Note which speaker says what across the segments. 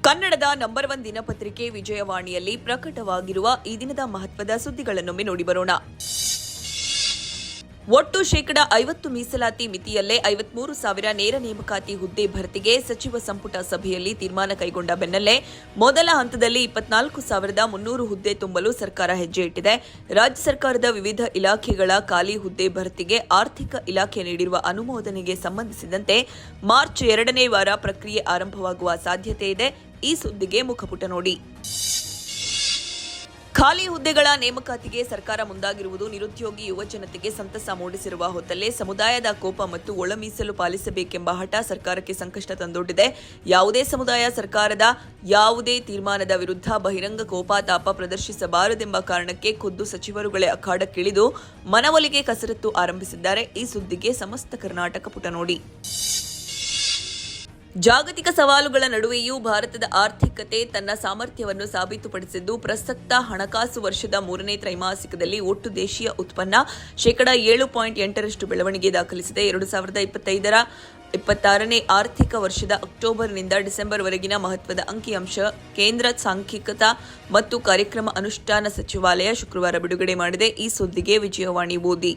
Speaker 1: ಕನ್ನಡದ ನಂಬರ್ 1 ದಿನಪತ್ರಿಕೆ ವಿಜಯವಾಣಿಯಲ್ಲಿ ಪ್ರಕಟವಾಗಿರುವ ಈ ದಿನದ ಮಹತ್ವದ ಸುದ್ದಿಗಳನ್ನೊಮ್ಮೆ ನೋಡಿ ಬರೋಣ. ಒಟ್ಟು 50% ಮೀಸಲಾತಿ ಮಿತಿಯಲ್ಲೇ 53,000 ನೇರ ನೇಮಕಾತಿ ಹುದ್ದೆ ಭರ್ತಿಗೆ ಸಚಿವ ಸಂಪುಟ ಸಭೆಯಲ್ಲಿ ತೀರ್ಮಾನ ಕೈಗೊಂಡ ಬೆನ್ನಲ್ಲೇ ಮೊದಲ ಹಂತದಲ್ಲಿ 24,300 ಹುದ್ದೆ ತುಂಬಲು ಸರ್ಕಾರ ಹೆಜ್ಜೆ ಇಟ್ಟಿದೆ. ರಾಜ್ಯ ಸರ್ಕಾರದ ವಿವಿಧ ಇಲಾಖೆಗಳ ಖಾಲಿ ಹುದ್ದೆ ಭರ್ತಿಗೆ ಆರ್ಥಿಕ ಇಲಾಖೆ ನೀಡಿರುವ ಅನುಮೋದನೆಗೆ ಸಂಬಂಧಿಸಿದಂತೆ ಮಾರ್ಚ್ 2ನೇ ವಾರ ಪ್ರಕ್ರಿಯೆ ಆರಂಭವಾಗುವ ಸಾಧ್ಯತೆ ಇದೆ. ಈ ಸುದ್ದಿಗೆ ಮುಖಪುಟ ನೋಡಿ. ಖಾಲಿ ಹುದ್ದೆಗಳ ನೇಮಕಾತಿಗೆ ಸರ್ಕಾರ ಮುಂದಾಗಿರುವುದು ನಿರುದ್ಯೋಗಿ ಯುವ ಜನತೆಗೆ ಸಂತಸ ಮೂಡಿಸಿರುವ ಹೊತ್ತಲ್ಲೇ ಸಮುದಾಯದ ಕೋಪ ಮತ್ತು ಒಳ ಮೀಸಲು ಪಾಲಿಸಬೇಕೆಂಬ ಹಠ ಸರ್ಕಾರಕ್ಕೆ ಸಂಕಷ್ಟ ತಂದೊಡ್ಡಿದೆ. ಯಾವುದೇ ಸಮುದಾಯ ಸರ್ಕಾರದ ಯಾವುದೇ ತೀರ್ಮಾನದ ವಿರುದ್ಧ ಬಹಿರಂಗ ಕೋಪಾತಾಪ ಪ್ರದರ್ಶಿಸಬಾರದೆಂಬ ಕಾರಣಕ್ಕೆ ಖುದ್ದು ಸಚಿವರುಗಳೇ ಅಖಾಡಕ್ಕಿಳಿದು ಮನವೊಲಿಕೆ ಕಸರತ್ತು ಆರಂಭಿಸಿದ್ದಾರೆ. ಈ ಸುದ್ದಿಗೆ ಸಮಸ್ತ ಕರ್ನಾಟಕ ಪುಟ ನೋಡಿ. ಜಾಗತಿಕ ಸವಾಲುಗಳ ನಡುವೆಯೂ ಭಾರತದ ಆರ್ಥಿಕತೆ ತನ್ನ ಸಾಮರ್ಥ್ಯವನ್ನು ಸಾಬೀತುಪಡಿಸಿದ್ದು, ಪ್ರಸಕ್ತ ಹಣಕಾಸು ವರ್ಷದ 3ನೇ ತ್ರೈಮಾಸಿಕದಲ್ಲಿ ಒಟ್ಟು ದೇಶೀಯ ಉತ್ಪನ್ನ 7.8% ಬೆಳವಣಿಗೆ ದಾಖಲಿಸಿದೆ. 2025-26ನೇ ಆರ್ಥಿಕ ವರ್ಷದ ಅಕ್ಟೋಬರ್ನಿಂದ ಡಿಸೆಂಬರ್ವರೆಗಿನ ಮಹತ್ವದ ಅಂಕಿಅಂಶ ಕೇಂದ್ರ ಸಾಂಖ್ಯಿಕತಾ ಮತ್ತು ಕಾರ್ಯಕ್ರಮ ಅನುಷ್ಠಾನ ಸಚಿವಾಲಯ ಶುಕ್ರವಾರ ಬಿಡುಗಡೆ ಮಾಡಿದೆ. ಈ ಸುದ್ದಿಗೆ ವಿಜಯವಾಣಿ ಓದಿ.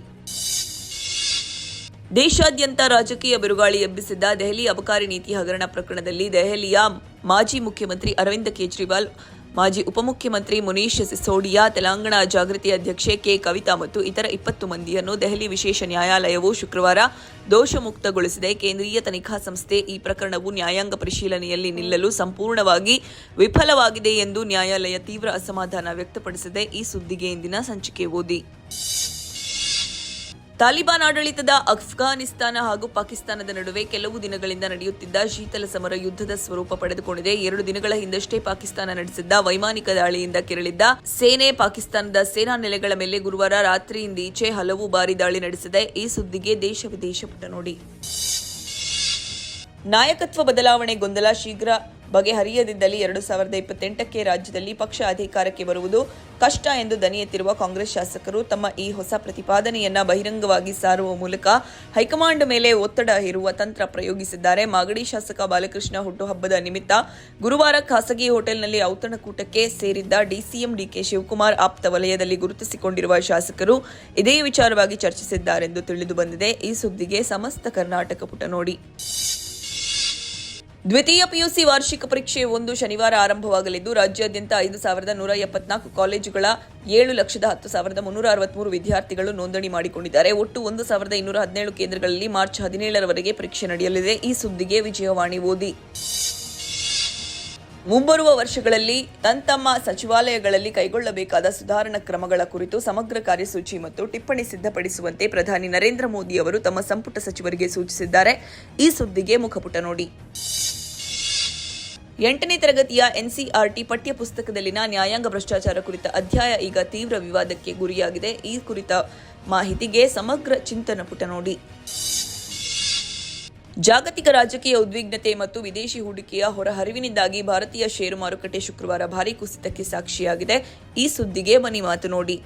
Speaker 1: ದೇಶಾದ್ಯಂತ ರಾಜಕೀಯ ಬಿರುಗಾಳಿ ಎಬ್ಬಿಸಿದ್ದ ದೆಹಲಿ ಅಬಕಾರಿ ನೀತಿ ಹಗರಣ ಪ್ರಕರಣದಲ್ಲಿ ದೆಹಲಿಯ ಮಾಜಿ ಮುಖ್ಯಮಂತ್ರಿ ಅರವಿಂದ್ ಕೇಜ್ರಿವಾಲ್, ಮಾಜಿ ಉಪಮುಖ್ಯಮಂತ್ರಿ ಮುನೀಶ್ ಸಿಸೋಡಿಯಾ, ತೆಲಂಗಾಣ ಜಾಗೃತಿ ಅಧ್ಯಕ್ಷೆ ಕೆ ಕವಿತಾ ಮತ್ತು ಇತರ 20 ಮಂದಿಯನ್ನು ದೆಹಲಿ ವಿಶೇಷ ನ್ಯಾಯಾಲಯವು ಶುಕ್ರವಾರ ದೋಷಮುಕ್ತಗೊಳಿಸಿದೆ. ಕೇಂದ್ರೀಯ ತನಿಖಾ ಸಂಸ್ಥೆ ಈ ಪ್ರಕರಣವು ನ್ಯಾಯಾಂಗ ಪರಿಶೀಲನೆಯಲ್ಲಿ ನಿಲ್ಲಲು ಸಂಪೂರ್ಣವಾಗಿ ವಿಫಲವಾಗಿದೆ ಎಂದು ನ್ಯಾಯಾಲಯ ತೀವ್ರ ಅಸಮಾಧಾನ ವ್ಯಕ್ತಪಡಿಸಿದೆ. ಈ ಸುದ್ದಿಗೆ ಇಂದಿನ ಸಂಚಿಕೆ ಓದಿ. ತಾಲಿಬಾನ್ ಆಡಳಿತದ ಅಫ್ಘಾನಿಸ್ತಾನ ಹಾಗೂ ಪಾಕಿಸ್ತಾನದ ನಡುವೆ ಕೆಲವು ದಿನಗಳಿಂದ ನಡೆಯುತ್ತಿದ್ದ ಶೀತಲ ಸಮರ ಯುದ್ಧದ ಸ್ವರೂಪ ಪಡೆದುಕೊಂಡಿದೆ. 2 ದಿನಗಳ ಹಿಂದಷ್ಟೇ ಪಾಕಿಸ್ತಾನ ನಡೆಸಿದ್ದ ವೈಮಾನಿಕ ದಾಳಿಯಿಂದ ಕೆರಳಿದ್ದ ಸೇನೆ ಪಾಕಿಸ್ತಾನದ ಸೇನಾ ನೆಲೆಗಳ ಮೇಲೆ ಗುರುವಾರ ರಾತ್ರಿಯಿಂದೀಚೆ ಹಲವು ಬಾರಿ ದಾಳಿ ನಡೆಸಿದೆ. ಈ ಸುದ್ದಿಗೆ ದೇಶ ವಿದೇಶ ಪುಟ ನೋಡಿ. ನಾಯಕತ್ವ ಬದಲಾವಣೆ ಗೊಂದಲ ಶೀಘ್ರ ಬಗೆಹರಿಯದಿದ್ದಲ್ಲಿ 2028ಕ್ಕೆ ರಾಜ್ಯದಲ್ಲಿ ಪಕ್ಷ ಅಧಿಕಾರಕ್ಕೆ ಬರುವುದು ಕಷ್ಟ ಎಂದು ದನಿ ಎತ್ತಿರುವ ಕಾಂಗ್ರೆಸ್ ಶಾಸಕರು ತಮ್ಮ ಈ ಹೊಸ ಪ್ರತಿಪಾದನೆಯನ್ನ ಬಹಿರಂಗವಾಗಿ ಸಾರುವ ಮೂಲಕ ಹೈಕಮಾಂಡ್ ಮೇಲೆ ಒತ್ತಡ ಹೇರುವ ತಂತ್ರ ಪ್ರಯೋಗಿಸಿದ್ದಾರೆ. ಮಾಗಡಿ ಶಾಸಕ ಬಾಲಕೃಷ್ಣ ಹುಟ್ಟುಹಬ್ಬದ ನಿಮಿತ್ತ ಗುರುವಾರ ಖಾಸಗಿ ಹೋಟೆಲ್ನಲ್ಲಿ ಔತಣಕೂಟಕ್ಕೆ ಸೇರಿದ್ದ ಡಿಸಿಎಂ ಡಿಕೆ ಶಿವಕುಮಾರ್ ಆಪ್ತ ವಲಯದಲ್ಲಿ ಗುರುತಿಸಿಕೊಂಡಿರುವ ಶಾಸಕರು ಇದೇ ವಿಚಾರವಾಗಿ ಚರ್ಚಿಸಿದ್ದಾರೆಂದು ತಿಳಿದು ಬಂದಿದೆ. ಈ ಸುದ್ದಿಗೆ ಸಮಸ್ತ ಕರ್ನಾಟಕ ಪುಟ ನೋಡಿ. ದ್ವಿತೀಯ ಪಿಯುಸಿ ವಾರ್ಷಿಕ ಪರೀಕ್ಷೆ 1 ಶನಿವಾರ ಆರಂಭವಾಗಲಿದ್ದು, ರಾಜ್ಯಾದ್ಯಂತ 5,174 ಕಾಲೇಜುಗಳ 7,10,363 ವಿದ್ಯಾರ್ಥಿಗಳು ನೋಂದಣಿ ಮಾಡಿಕೊಂಡಿದ್ದಾರೆ. ಒಟ್ಟು 1,217 ಕೇಂದ್ರಗಳಲ್ಲಿ ಮಾರ್ಚ್ 17ರವರೆಗೆ ಪರೀಕ್ಷೆ ನಡೆಯಲಿದೆ. ಈ ಸುದ್ದಿಗೆ ವಿಜಯವಾಣಿ ಓದಿ. ಮುಂಬರುವ ವರ್ಷಗಳಲ್ಲಿ ತಮ್ಮ ಸಚಿವಾಲಯಗಳಲ್ಲಿ ಕೈಗೊಳ್ಳಬೇಕಾದ ಸುಧಾರಣಾ ಕ್ರಮಗಳ ಕುರಿತು ಸಮಗ್ರ ಕಾರ್ಯಸೂಚಿ ಮತ್ತು ಟಿಪ್ಪಣಿ ಸಿದ್ಧಪಡಿಸುವಂತೆ ಪ್ರಧಾನಿ ನರೇಂದ್ರ ಮೋದಿ ಅವರು ತಮ್ಮ ಸಂಪುಟ ಸಚಿವರಿಗೆ ಸೂಚಿಸಿದ್ದಾರೆ. ಈ ಸುದ್ದಿಗೆ ಮುಖಪುಟ ನೋಡಿ. 8ನೇ ತರಗತಿಯ ಎನ್ಸಿಇಆರ್ಟಿ ಪಠ್ಯ ಪುಸ್ತಕದಲ್ಲಿನ ನ್ಯಾಯಾಂಗ ಭ್ರಷ್ಟಾಚಾರ ಕುರಿತ ಅಧ್ಯಾಯ ಈಗ ತೀವ್ರ ವಿವಾದಕ್ಕೆ ಗುರಿಯಾಗಿದೆ. ಈ ಕುರಿತ ಮಾಹಿತಿಗೆ ಸಮಗ್ರ ಚಿಂತನ ಪುಟ ನೋಡಿ. ಜಾಗತಿಕ ರಾಜಕೀಯ ಉದ್ವಿಗ್ನತೆ ಮತ್ತು ವಿದೇಶಿ ಹೂಡಿಕೆಯ ಹೊರಹರಿವಿನಿಂದಾಗಿ ಭಾರತೀಯ ಷೇರು ಮಾರುಕಟ್ಟೆ ಶುಕ್ರವಾರ ಭಾರೀ ಕುಸಿತಕ್ಕೆ ಸಾಕ್ಷಿಯಾಗಿದೆ. ಈ ಸುದ್ದಿಗೆ ಮನಿ ಮಾತು ನೋಡಿ.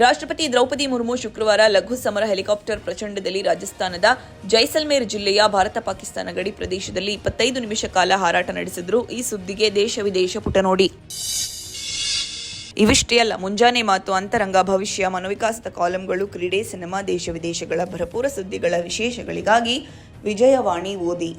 Speaker 1: ರಾಷ್ಟ್ರಪತಿ ದ್ರೌಪದಿ ಮುರ್ಮು ಶುಕ್ರವಾರ ಲಘು ಸಮರ ಹೆಲಿಕಾಪ್ಟರ್ ಪ್ರಚಂಡದಲ್ಲಿ ರಾಜಸ್ಥಾನದ ಜೈಸಲ್ಮೇರ್ ಜಿಲ್ಲೆಯ ಭಾರತ ಪಾಕಿಸ್ತಾನ ಗಡಿ ಪ್ರದೇಶದಲ್ಲಿ 25 ನಿಮಿಷ ಕಾಲ ಹಾರಾಟ ನಡೆಸಿದ್ರು. ಈ ಸುದ್ದಿಗೆ ದೇಶ ವಿದೇಶ ಪುಟ ನೋಡಿ. ಇವಿಷ್ಟೇ ಅಲ್ಲ, ಮುಂಜಾನೆ ಮಾತು, ಅಂತರಂಗ, ಭವಿಷ್ಯ, ಮನೋವಿಕಾಸದ ಕಾಲಂಗಳು, ಕ್ರೀಡೆ, ಸಿನಿಮಾ, ದೇಶ ವಿದೇಶಗಳ ಭರಪೂರ ಸುದ್ದಿಗಳ ವಿಶೇಷಗಳಿಗಾಗಿ ವಿಜಯವಾಣಿ ಓದಿ.